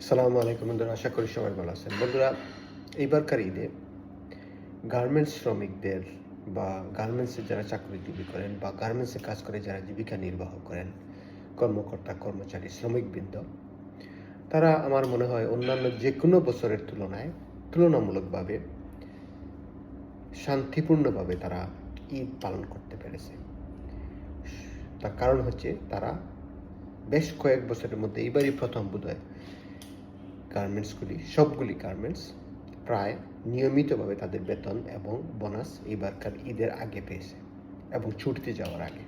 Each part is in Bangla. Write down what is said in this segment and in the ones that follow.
আসসালামু আলাইকুম বন্ধুরা, আশা করি সবাই ভালো আছেন। বন্ধুরা, এইবারকার ঈদে গার্মেন্টস শ্রমিকদের বা গার্মেন্টসে যারা চাকরিজীবী করেন বা গার্মেন্টসে কাজ করে যারা জীবিকা নির্বাহ করেন, কর্মকর্তা, কর্মচারী, শ্রমিকবৃন্দ, তারা আমার মনে হয় অন্যান্য যে কোনো বছরের তুলনায় তুলনামূলকভাবে শান্তিপূর্ণভাবে তারা ঈদ পালন করতে পেরেছে। তার কারণ হচ্ছে তারা বেশ কয়েক বছরের মধ্যে এইবারই প্রথম বোধহয় সবগুলি গার্মেন্টস প্রায় নিয়মিতভাবে তাদের বেতন এবং বোনাস এইবারকার ঈদের আগে পেয়েছে এবং ছুটিতে যাওয়ার আগে,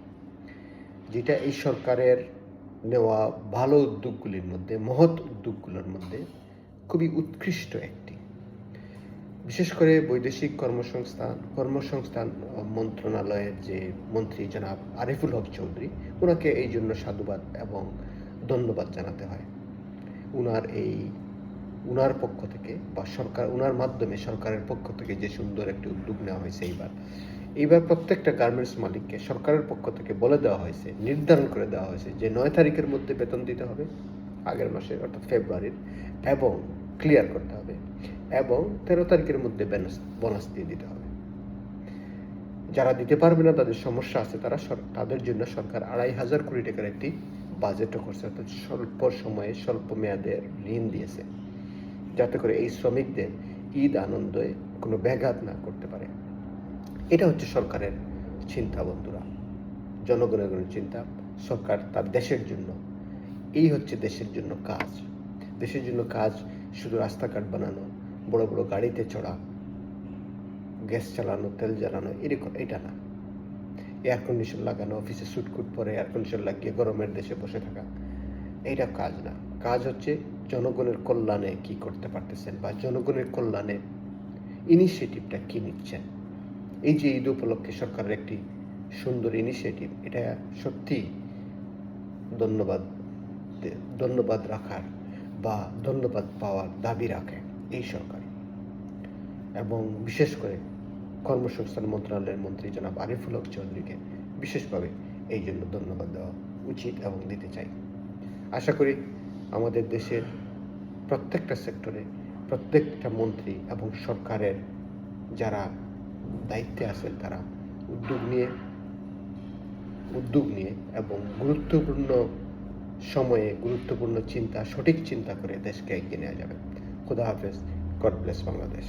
যেটা এই সরকারের নেওয়া ভালো উদ্যোগগুলির মধ্যে, মহৎ উদ্যোগগুলোর মধ্যে খুবই উৎকৃষ্ট একটি। বিশেষ করে বৈদেশিক কর্মসংস্থান মন্ত্রণালয়ের যে মন্ত্রী জনাব আরিফুল হক চৌধুরী, ওনাকে এই জন্য সাধুবাদ এবং ধন্যবাদ জানাতে হয়। উনার পক্ষ থেকে বা উনার মাধ্যমে সরকারের পক্ষ থেকে যে সুন্দর একটি উদ্যোগ নেওয়া হয়েছে এইবার প্রত্যেকটা গার্মেন্টস মালিককে সরকারের পক্ষ থেকে বলে দেওয়া হয়েছে, নির্ধারণ করে দেওয়া হয়েছে যে 9 তারিখের মধ্যে বেতন দিতে হবে আগের মাসের, অর্থাৎ ফেব্রুয়ারির, এবং ক্লিয়ার করতে হবে, এবং 13 তারিখের মধ্যে বোনাস দিয়ে দিতে হবে। যারা দিতে পারবে না, তাদের সমস্যা আছে, তাদের জন্য সরকার 2,500 কোটি টাকার একটি বাজেটও করছে, অর্থাৎ স্বল্প সময়ে স্বল্প মেয়াদে ঋণ দিয়েছে, যাতে করে এই শ্রমিকদের ঈদ আনন্দে কোনো ব্যাঘাত না করতে পারে। এটা হচ্ছে সরকারের চিন্তা বন্ধুরা, জনগণের চিন্তা। সরকার তার দেশের জন্য, এই হচ্ছে দেশের জন্য কাজ। দেশের জন্য কাজ শুধু রাস্তাঘাট বানানো, বড় বড় গাড়িতে চড়া, গ্যাস চালানো, তেল জ্বালানো, এটা না। এয়ার কন্ডিশন লাগানো, অফিসে সুটকুট পরে এয়ার কন্ডিশন লাগিয়ে গরমের দেশে বসে থাকা, এটা কাজ না। কাজ হচ্ছে জনগণের কল্যাণে কি করতে পারতেছেন বা জনগণের কল্যাণে ইনিশিয়েটিভটা কি নিচ্ছেন। এই যে ঈদ উপলক্ষে সরকারের একটি সুন্দর ইনিশিয়েটিভ, এটা সত্যি ধন্যবাদ রাখার বা ধন্যবাদ পাওয়ার দাবি রাখে এই সরকার, এবং বিশেষ করে কর্মসংস্থান মন্ত্রণালয়ের মন্ত্রী জনাব আরিফুল হক চৌধুরীকে বিশেষভাবে এই জন্য ধন্যবাদ দেওয়া উচিত এবং দিতে চাই। আশা করি আমাদের দেশের প্রত্যেকটা সেক্টরে প্রত্যেকটা মন্ত্রী এবং সরকারের যারা দায়িত্বে আছেন, তারা উদ্যোগ নিয়ে এবং গুরুত্বপূর্ণ সময়ে সঠিক চিন্তা করে দেশকে এগিয়ে নেওয়া যাবে। খোদা হাফেজ। God bless Bangladesh.